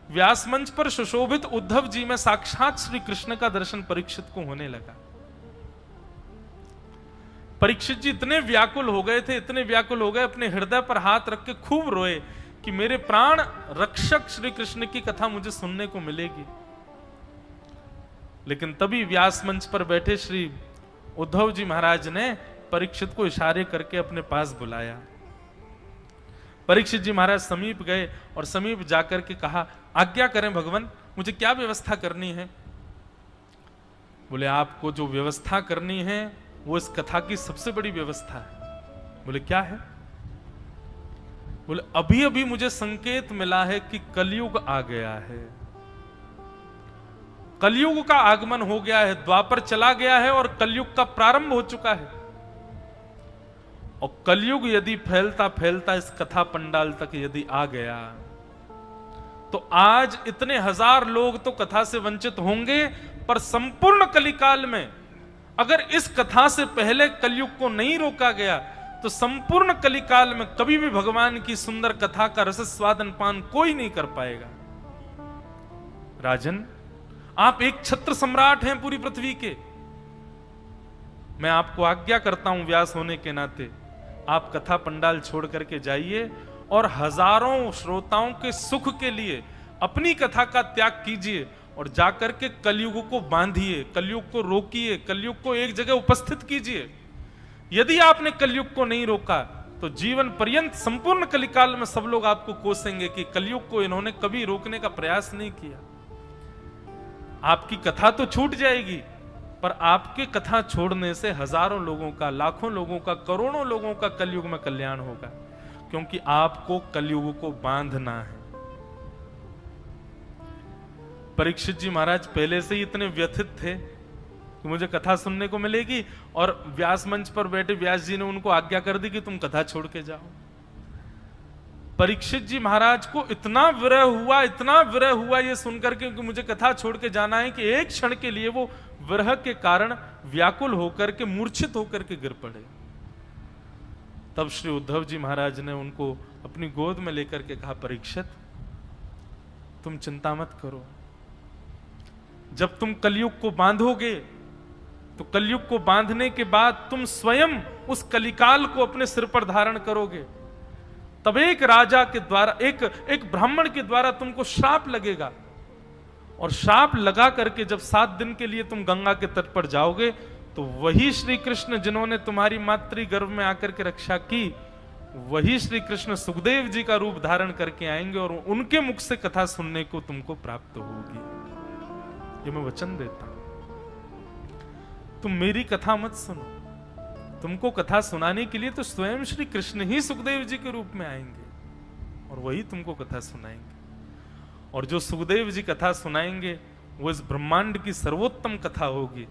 व्यास मंच पर सुशोभित उद्धव जी में साक्षात श्री कृष्ण का दर्शन परीक्षित को होने लगा। परीक्षित जी इतने व्याकुल हो गए थे, इतने व्याकुल हो गए, अपने हृदय पर हाथ रख के खूब रोए कि मेरे प्राण रक्षक श्री कृष्ण की कथा मुझे सुनने को मिलेगी। लेकिन तभी व्यास मंच पर बैठे श्री उद्धव जी महाराज ने परीक्षित को इशारे करके अपने पास बुलाया। परीक्षित जी महाराज समीप गए और समीप जाकर के कहा, आज्ञा करें भगवान, मुझे क्या व्यवस्था करनी है? बोले आपको जो व्यवस्था करनी है वो इस कथा की सबसे बड़ी व्यवस्था है। बोले क्या है? बोले अभी अभी मुझे संकेत मिला है कि कलयुग आ गया है, कलयुग का आगमन हो गया है, द्वापर चला गया है और कलयुग का प्रारंभ हो चुका है। और कलयुग यदि फैलता फैलता इस कथा पंडाल तक यदि आ गया तो आज इतने हजार लोग तो कथा से वंचित होंगे, पर संपूर्ण कलिकाल में अगर इस कथा से पहले कलयुग को नहीं रोका गया तो संपूर्ण कलिकाल में कभी भी भगवान की सुंदर कथा का रस स्वादन पान कोई नहीं कर पाएगा। राजन, आप एक छत्र सम्राट हैं पूरी पृथ्वी के। मैं आपको आज्ञा करता हूं व्यास होने के नाते, आप कथा पंडाल छोड़ करके जाइए और हजारों श्रोताओं के सुख के लिए अपनी कथा का त्याग कीजिए और जाकर के कलयुग को बांधिए, कलयुग को रोकिए, कलयुग को एक जगह उपस्थित कीजिए। यदि आपने कलयुग को नहीं रोका तो जीवन पर्यंत संपूर्ण कलिकाल में सब लोग आपको कोसेंगे कि कलयुग को इन्होंने कभी रोकने का प्रयास नहीं किया। आपकी कथा तो छूट जाएगी, पर आपके कथा छोड़ने से हजारों लोगों का, लाखों लोगों का, करोड़ों लोगों का कलयुग में कल्याण होगा, क्योंकि आपको कलयुग को बांधना है। परीक्षित जी महाराज पहले से ही इतने व्यथित थे कि मुझे कथा सुनने को मिलेगी, और व्यास मंच पर बैठे व्यास जी ने उनको आज्ञा कर दी कि तुम कथा छोड़ के जाओ। परीक्षित जी महाराज को इतना विरह हुआ ये सुनकर के कि मुझे कथा छोड़ के जाना है, कि एक क्षण के लिए वो विरह के कारण व्याकुल होकर के, मूर्छित होकर के गिर पड़े। तब श्री उद्धव जी महाराज ने उनको अपनी गोद में लेकर के कहा, परीक्षित तुम चिंता मत करो, जब तुम कलयुग को बांधोगे तो कलयुग को बांधने के बाद तुम स्वयं उस कलिकाल को अपने सिर पर धारण करोगे। तब एक राजा के द्वारा, एक ब्राह्मण के द्वारा तुमको श्राप लगेगा, और श्राप लगा करके जब 7 दिन के लिए तुम गंगा के तट पर जाओगे तो वही श्री कृष्ण जिन्होंने तुम्हारी मातृ गर्भ में आकर के रक्षा की, वही श्री कृष्ण सुखदेव जी का रूप धारण करके आएंगे और उनके मुख से कथा सुनने को तुमको प्राप्त होगी। ये मैं वचन देता हूं। तुम मेरी कथा मत सुनो, तुमको कथा सुनाने के लिए तो स्वयं श्री कृष्ण ही सुखदेव जी के रूप में आएंगे और वही तुमको कथा सुनाएंगे। और जो सुखदेव जी कथा सुनाएंगे वो इस ब्रह्मांड की सर्वोत्तम कथा होगी,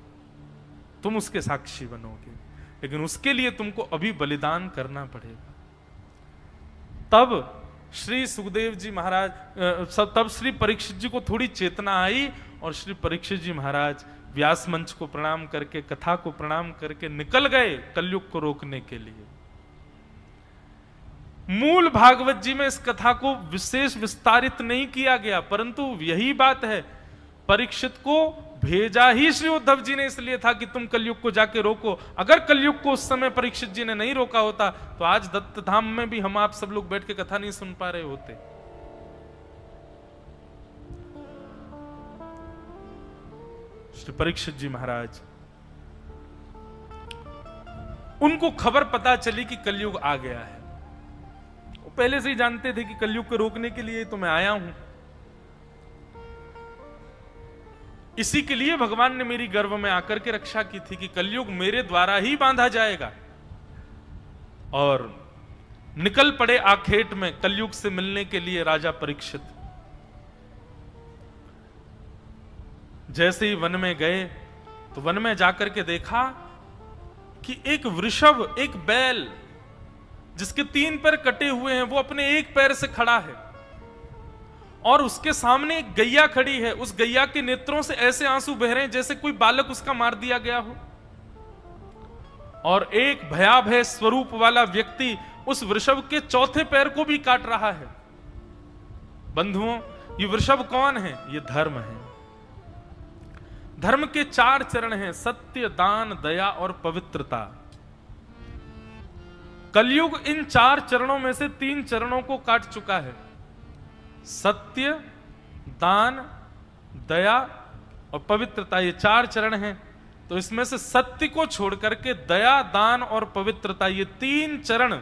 तुम उसके साक्षी बनोगे, लेकिन उसके लिए तुमको अभी बलिदान करना पड़ेगा। तब श्री सुखदेव जी महाराज, तब श्री परीक्षित जी को थोड़ी चेतना आई और श्री परीक्षित जी महाराज व्यास मंच को प्रणाम करके, कथा को प्रणाम करके निकल गए कलयुग को रोकने के लिए। मूल भागवत जी में इस कथा को विशेष विस्तारित नहीं किया गया, परंतु यही बात है, परीक्षित को भेजा ही श्री उद्धव जी ने इसलिए था कि तुम कलयुग को जाके रोको। अगर कलयुग को उस समय परीक्षित जी ने नहीं रोका होता तो आज दत्त धाम में भी हम आप सब लोग बैठ के कथा नहीं सुन पा रहे होते। श्री परीक्षित जी महाराज, उनको खबर पता चली कि कलयुग आ गया है। वो पहले से ही जानते थे कि कलयुग को रोकने के लिए तो मैं आया हूं, इसी के लिए भगवान ने मेरी गर्भ में आकर के रक्षा की थी कि कलयुग मेरे द्वारा ही बांधा जाएगा। और निकल पड़े आखेट में कलयुग से मिलने के लिए राजा परीक्षित। जैसे ही वन में गए तो वन में जाकर के देखा कि एक वृषभ, एक बैल जिसके 3 पैर कटे हुए हैं, वो अपने एक पैर से खड़ा है और उसके सामने एक गैया खड़ी है। उस गैया के नेत्रों से ऐसे आंसू बह रहे हैं जैसे कोई बालक उसका मार दिया गया हो। और एक भयाभय स्वरूप वाला व्यक्ति उस वृषभ के 4थे पैर को भी काट रहा है। बंधुओं, ये वृषभ कौन है? ये धर्म है। धर्म के 4 चरण हैं, सत्य, दान, दया और पवित्रता। कलयुग इन 4 चरणों में से 3 चरणों को काट चुका है। सत्य, दान, दया और पवित्रता, ये 4 चरण हैं। तो इसमें से सत्य को छोड़ करके दया, दान और पवित्रता, ये 3 चरण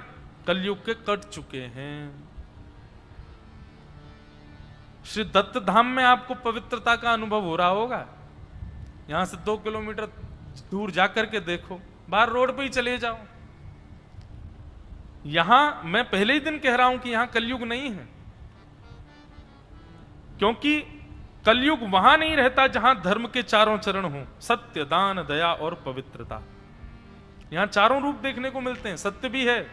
कलयुग के कट चुके हैं। श्री दत्त धाम में आपको पवित्रता का अनुभव हो रहा होगा। यहां से 2 किलोमीटर दूर जाकर के देखो, बाहर रोड पे ही चले जाओ। यहां मैं पहले ही दिन कह रहा हूं कि यहां कलयुग नहीं है, क्योंकि कलयुग वहां नहीं रहता जहां धर्म के 4 चरण हों, सत्य, दान, दया और पवित्रता। यहां 4 रूप देखने को मिलते हैं। सत्य भी है।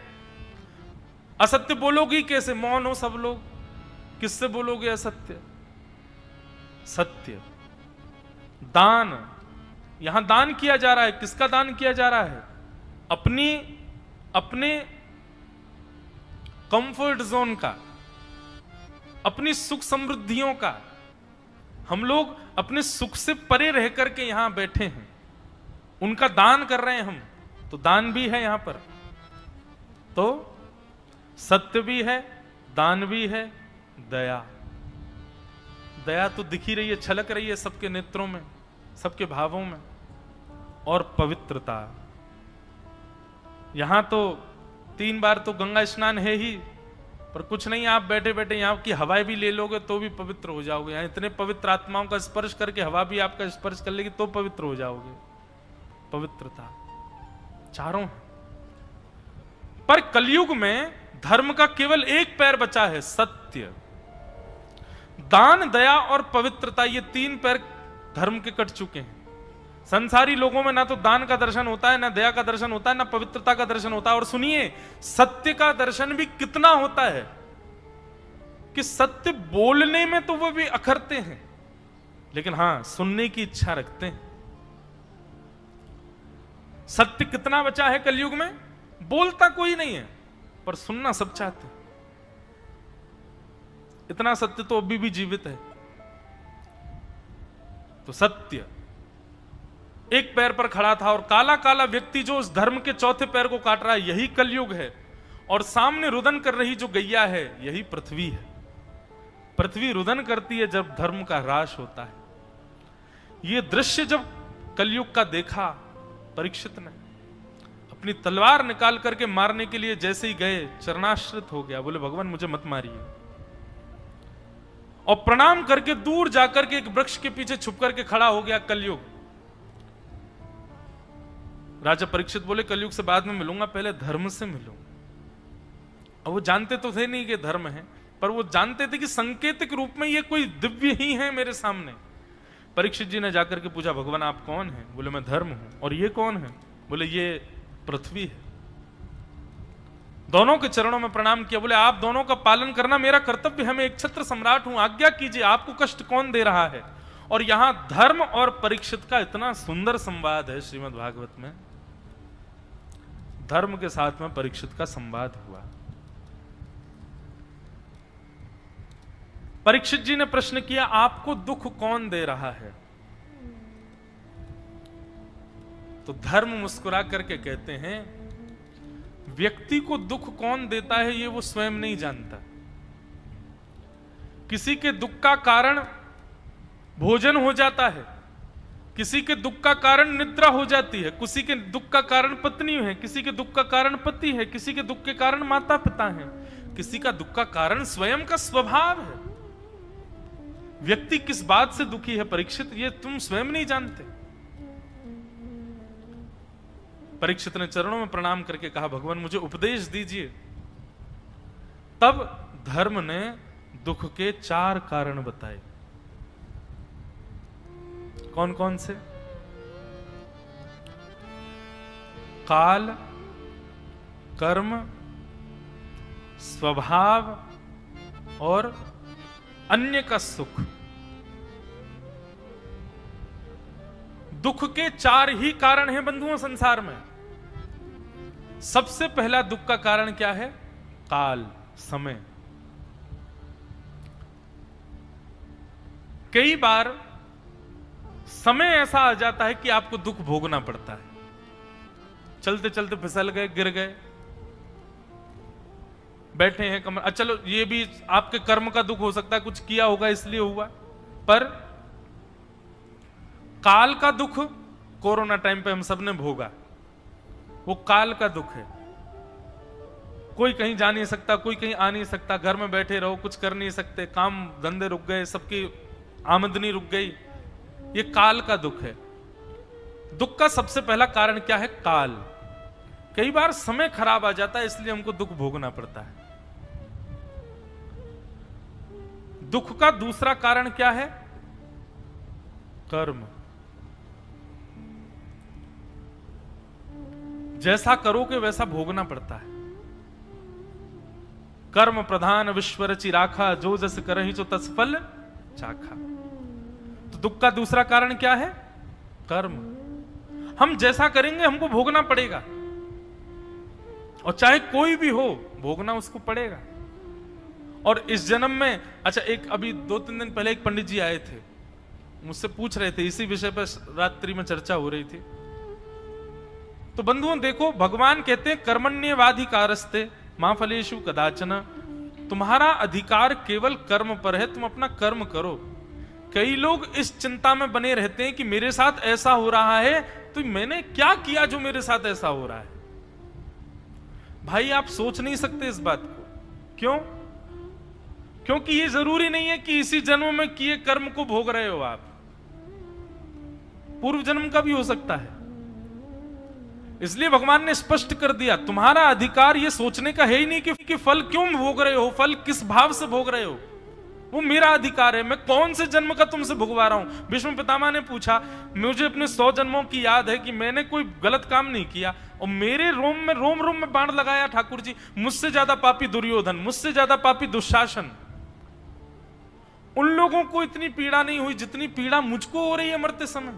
असत्य बोलोगी कैसे? मौन हो सब लोग, किससे बोलोगे असत्य? सत्य, दान, यहां दान किया जा रहा है। किसका दान किया जा रहा है? अपने कंफर्ट जोन का, अपनी सुख समृद्धियों का। हम लोग अपने सुख से परे रह करके यहां बैठे हैं, उनका दान कर रहे हैं हम। तो दान भी है यहां पर, तो सत्य भी है, दान भी है, दया। दया तो दिख ही रही है, छलक रही है सबके नेत्रों में, सबके भावों में। और पवित्रता, यहां तो 3 बार तो गंगा स्नान है ही, पर कुछ नहीं, आप बैठे बैठे यहां की हवाएं भी ले लोगे तो भी पवित्र हो जाओगे। यहां इतने पवित्र आत्माओं का स्पर्श करके हवा भी आपका स्पर्श कर लेगी तो पवित्र हो जाओगे। पवित्रता चारों। पर कलयुग में धर्म का केवल एक पैर बचा है, सत्य। दान, दया और पवित्रता, ये 3 पैर धर्म के कट चुके हैं। संसारी लोगों में ना तो दान का दर्शन होता है, ना दया का दर्शन होता है, ना पवित्रता का दर्शन होता है। और सुनिए, सत्य का दर्शन भी कितना होता है कि सत्य बोलने में तो वो भी अखरते हैं, लेकिन हां, सुनने की इच्छा रखते हैं। सत्य कितना बचा है कलयुग में? बोलता कोई नहीं है, पर सुनना सब चाहते हैं। इतना सत्य तो अभी भी जीवित है। तो सत्य एक पैर पर खड़ा था, और काला काला व्यक्ति जो उस धर्म के चौथे पैर को काट रहा है, यही कलयुग है। और सामने रुदन कर रही जो गैया है, यही पृथ्वी है। पृथ्वी रुदन करती है जब धर्म का ह्रास होता है। यह दृश्य जब कलयुग का देखा परीक्षित ने, अपनी तलवार निकाल करके मारने के लिए जैसे ही गए, चरणाश्रित हो गया। बोले भगवान मुझे मत मारिए। और प्रणाम करके दूर जाकर के एक वृक्ष के पीछे छुप करके खड़ा हो गया कलयुग। राजा परीक्षित बोले कलयुग से बाद में मिलूंगा, पहले धर्म से मिलूं। और वो जानते तो थे नहीं कि धर्म है, पर वो जानते थे कि संकेतिक रूप में ये कोई दिव्य ही है मेरे सामने। परीक्षित जी ने जाकर के पूछा, भगवान आप कौन हैं? बोले मैं धर्म हूं। और ये कौन है? बोले ये पृथ्वी है। दोनों के चरणों में प्रणाम किया। बोले आप दोनों का पालन करना मेरा कर्तव्य है, मैं एक छत्र सम्राट हूं, आज्ञा कीजिए, आपको कष्ट कौन दे रहा है? और यहां धर्म और परीक्षित का इतना सुंदर संवाद है श्रीमद् भागवत में। धर्म के साथ में परीक्षित का संवाद हुआ। परीक्षित जी ने प्रश्न किया, आपको दुख कौन दे रहा है? तो धर्म मुस्कुरा करके कहते हैं, व्यक्ति को दुख कौन देता है ये वो स्वयं नहीं जानता। किसी के दुख का कारण भोजन हो जाता है, किसी के दुख का कारण निद्रा हो जाती है, किसी के दुख का कारण पत्नी है, किसी के दुख का कारण पति है, किसी के दुख के कारण माता पिता है, किसी का दुख का कारण स्वयं का स्वभाव है। व्यक्ति किस बात से दुखी है परीक्षित, ये तुम स्वयं नहीं जानते। परीक्षित ने चरणों में प्रणाम करके कहा, भगवान मुझे उपदेश दीजिए। तब धर्म ने दुख के 4 कारण बताए। कौन कौन से? काल, कर्म, स्वभाव और अन्य का सुख। दुख के 4 ही कारण हैं बंधुओं संसार में। सबसे पहला दुख का कारण क्या है? काल, समय। कई बार समय ऐसा आ जाता है कि आपको दुख भोगना पड़ता है। चलते चलते फिसल गए, गिर गए, बैठे हैं कमर, चलो ये भी आपके कर्म का दुख हो सकता है, कुछ किया होगा इसलिए हुआ। पर काल का दुख कोरोना टाइम पे हम सबने भोगा, वो काल का दुख है। कोई कहीं जा नहीं सकता, कोई कहीं आ नहीं सकता, घर में बैठे रहो, कुछ कर नहीं सकते, काम धंधे रुक गए, सबकी आमदनी रुक गई, ये काल का दुख है। दुख का सबसे पहला कारण क्या है? काल। कई बार समय खराब आ जाता है, इसलिए हमको दुख भोगना पड़ता है। दुख का दूसरा कारण क्या है? कर्म। जैसा करोगे वैसा भोगना पड़ता है। कर्म प्रधान विश्व रचि राखा, जो जस करहि जो तस फल चाखा। तो दुख का दूसरा कारण क्या है? कर्म। हम जैसा करेंगे हमको भोगना पड़ेगा, और चाहे कोई भी हो भोगना उसको पड़ेगा। और इस जन्म में, अच्छा, एक अभी 2-3 दिन पहले एक पंडित जी आए थे, मुझसे पूछ रहे थे, इसी विषय पर रात्रि में चर्चा हो रही थी। तो बंधुओं देखो, भगवान कहते हैं कर्मण्येवाधिकारस्ते मा फलेषु कदाचन, तुम्हारा अधिकार केवल कर्म पर है, तुम अपना कर्म करो। कई लोग इस चिंता में बने रहते हैं कि मेरे साथ ऐसा हो रहा है, तो मैंने क्या किया जो मेरे साथ ऐसा हो रहा है। भाई आप सोच नहीं सकते इस बात को। क्यों? क्योंकि ये जरूरी नहीं है कि इसी जन्म में किए कर्म को भोग रहे हो आप, पूर्व जन्म का भी हो सकता है। इसलिए भगवान ने स्पष्ट कर दिया, तुम्हारा अधिकार ये सोचने का है ही नहीं कि फल क्यों भोग रहे हो, फल किस भाव से भोग रहे हो, वो मेरा अधिकार है। मैं कौन से जन्म का तुमसे भुगवा रहा हूं। भीष्म पितामह ने पूछा, मुझे अपने 100 जन्मों की याद है कि मैंने कोई गलत काम नहीं किया, और मेरे रोम रोम में बाण लगाया ठाकुर जी। मुझसे ज्यादा पापी दुर्योधन, मुझसे ज्यादा पापी दुशासन, उन लोगों को इतनी पीड़ा नहीं हुई जितनी पीड़ा मुझको हो रही है मरते समय।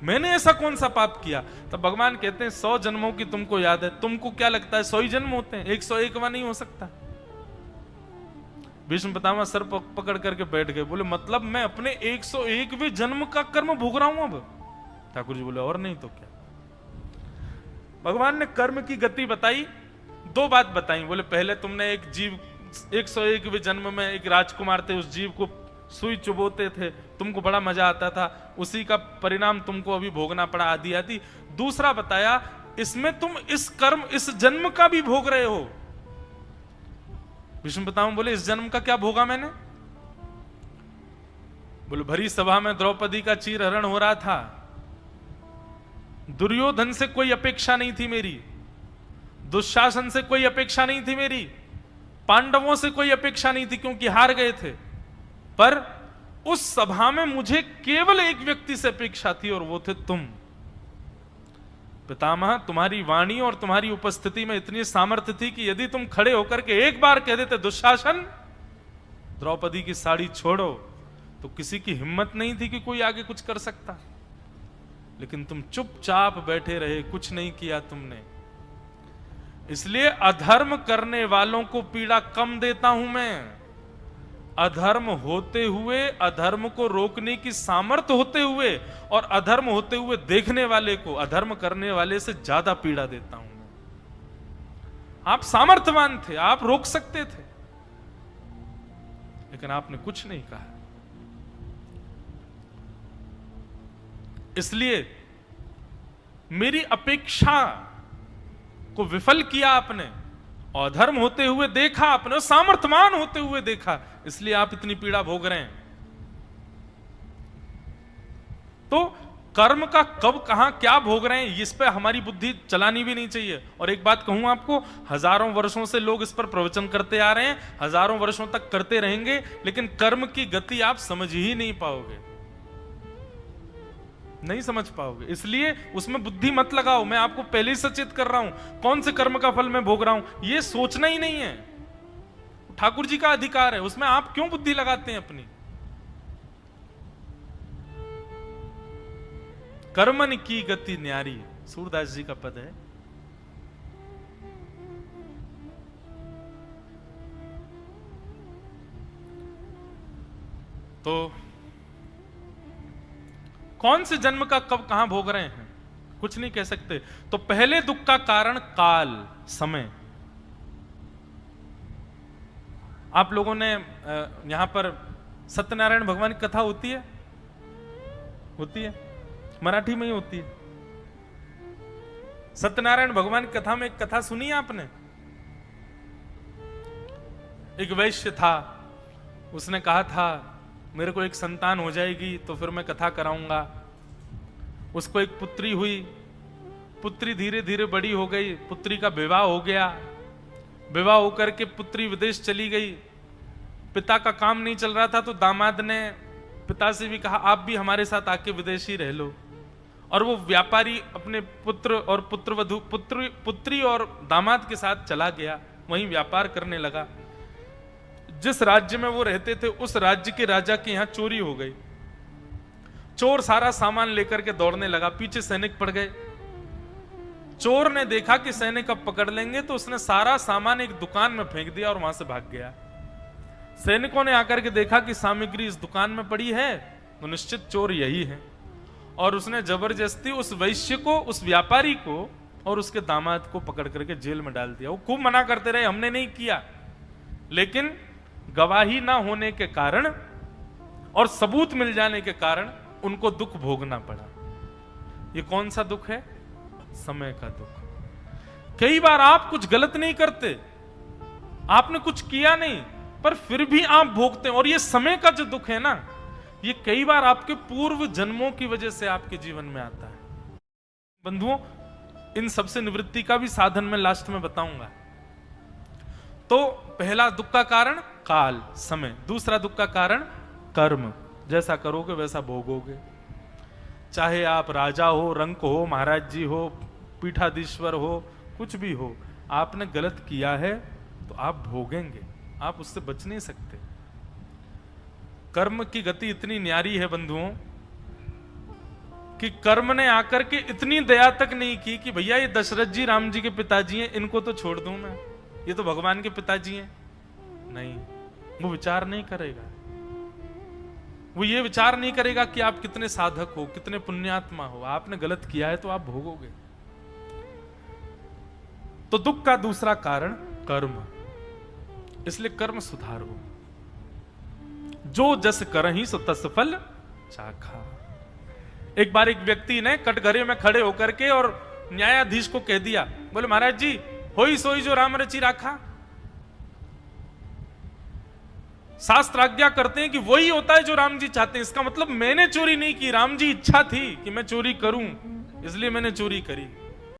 मैंने ऐसा कौन सा पाप किया? तब भगवान कहते हैं 100 जन्मों की तुमको याद है, तुमको क्या लगता है 100 ही जन्म होते हैं? 101वां नहीं हो सकता। भीष्म पितामह सर पकड़ करके बैठ गए, बोले मतलब मैं अपने 101वें जन्म का कर्म भोग रहा हूं अब? ठाकुर जी बोले और नहीं तो क्या। भगवान ने कर्म की गति बताई, 2 बात बताई। बोले पहले तुमने एक जीव 101वें जन्म में एक राजकुमार थे, उस जीव को सुई चुबोते थे, तुमको बड़ा मजा आता था, उसी का परिणाम तुमको अभी भोगना पड़ा, आदि आदि। दूसरा बताया, इसमें तुम इस कर्म इस जन्म का भी भोग रहे हो। भीष्म पितामह बोले इस जन्म का क्या भोगा मैंने? बोले भरी सभा में द्रौपदी का चीरहरण हो रहा था, दुर्योधन से कोई अपेक्षा नहीं थी मेरी, दुशासन से कोई अपेक्षा नहीं थी मेरी, पांडवों से कोई अपेक्षा नहीं थी क्योंकि हार गए थे, पर उस सभा में मुझे केवल एक व्यक्ति से अपेक्षा थी और वो थे तुम। पितामह, तुम्हारी वाणी और तुम्हारी उपस्थिति में इतनी सामर्थ्य थी कि यदि तुम खड़े होकर के एक बार कह देते दुशासन द्रौपदी की साड़ी छोड़ो, तो किसी की हिम्मत नहीं थी कि कोई आगे कुछ कर सकता। लेकिन तुम चुपचाप बैठे रहे, कुछ नहीं किया तुमने। इसलिए अधर्म करने वालों को पीड़ा कम देता हूं मैं। अधर्म होते हुए, अधर्म को रोकने की सामर्थ्य होते हुए, और अधर्म होते हुए देखने वाले को अधर्म करने वाले से ज्यादा पीड़ा देता हूं मैं। आप सामर्थ्यवान थे, आप रोक सकते थे, लेकिन आपने कुछ नहीं कहा। इसलिए मेरी अपेक्षा को विफल किया आपने, और अधर्म होते हुए देखा आपने, सामर्थ्यवान होते हुए देखा, इसलिए आप इतनी पीड़ा भोग रहे हैं। तो कर्म का कब कहां क्या भोग रहे हैं, इस पर हमारी बुद्धि चलानी भी नहीं चाहिए। और एक बात कहूं आपको, हजारों वर्षों से लोग इस पर प्रवचन करते आ रहे हैं, हजारों वर्षों तक करते रहेंगे, लेकिन कर्म की गति आप समझ ही नहीं पाओगे, नहीं समझ पाओगे। इसलिए उसमें बुद्धि मत लगाओ। मैं आपको पहले ही सचेत कर रहा हूं, कौन से कर्म का फल मैं भोग रहा हूं ये सोचना ही नहीं है। ठाकुर जी का अधिकार है, उसमें आप क्यों बुद्धि लगाते हैं अपनी। कर्मन की गति न्यारी, सूरदास जी का पद है। तो कौन से जन्म का कब कहां भोग रहे हैं कुछ नहीं कह सकते। तो पहले दुख का कारण काल, समय। आप लोगों ने यहां पर सत्यनारायण भगवान की कथा होती है, होती है, मराठी में ही होती है। सत्यनारायण भगवान की कथा में एक कथा सुनी है आपने? एक वैश्य था, उसने कहा था मेरे को एक संतान हो जाएगी तो फिर मैं कथा कराऊंगा। उसको एक पुत्री हुई, पुत्री धीरे धीरे बड़ी हो गई, पुत्री का विवाह हो गया। विवाह होकर के पुत्री विदेश चली गई, पिता का काम नहीं चल रहा था, तो दामाद ने पिता से भी कहा आप भी हमारे साथ आके विदेशी रह लो। और वो व्यापारी अपने पुत्र और पुत्रवधू, पुत्री और दामाद के साथ चला गया, वहीं व्यापार करने लगा। जिस राज्य में वो रहते थे उस राज्य के राजा के यहां चोरी हो गई। चोर सारा सामान लेकर के दौड़ने लगा, पीछे सैनिक पड़ गए। चोर ने देखा कि सैनिक अब पकड़ लेंगे, तो उसने सारा सामान एक दुकान में फेंक दिया और वहां से भाग गया। सैनिकों ने आकर के देखा कि सामग्री इस दुकान में पड़ी है, तो निश्चित चोर यही है। और उसने जबरदस्ती उस वैश्य को, उस व्यापारी को और उसके दामाद को पकड़ करके जेल में डाल दिया। वो खूब मना करते रहे, हमने नहीं किया, लेकिन गवाही ना होने के कारण और सबूत मिल जाने के कारण उनको दुख भोगना पड़ा। ये कौन सा दुख है? समय का दुख। कई बार आप कुछ गलत नहीं करते, आपने कुछ किया नहीं, पर फिर भी आप भोगते हैं। और ये समय का जो दुख है ना, ये कई बार आपके पूर्व जन्मों की वजह से आपके जीवन में आता है। बंधुओं, इन सबसे निवृत्ति का भी साधन मैं लास्ट में बताऊंगा। तो पहला दुख का कारण काल, समय। दूसरा दुख का कारण कर्म। जैसा करोगे वैसा भोगोगे। चाहे आप राजा हो, रंक हो, महाराज जी हो, पीठाधीश्वर हो, कुछ भी हो, आपने गलत किया है तो आप भोगेंगे, आप उससे बच नहीं सकते। कर्म की गति इतनी न्यारी है बंधुओं कि कर्म ने आकर के इतनी दया तक नहीं की कि भैया ये दशरथ जी राम जी के पिताजी हैं, इनको तो छोड़ दूं मैं, ये तो भगवान के पिताजी हैं। नहीं, वो विचार नहीं करेगा। वो ये विचार नहीं करेगा कि आप कितने साधक हो, कितने पुण्यात्मा हो। आपने गलत किया है तो आप भोगोगे। तो दुख का दूसरा कारण कर्म। इसलिए कर्म सुधारो। जो जस करहि सो तस फल चाखा। एक बार एक व्यक्ति ने कटघरे में खड़े होकर के और न्यायाधीश को कह दिया, बोले महाराज जी, होई सोई जो राम रचि राखा। शास्त्र आज्ञा करते हैं कि वही होता है जो राम जी चाहते हैं। इसका मतलब मैंने चोरी नहीं की, राम जी इच्छा थी कि मैं चोरी करूं, इसलिए मैंने चोरी करी।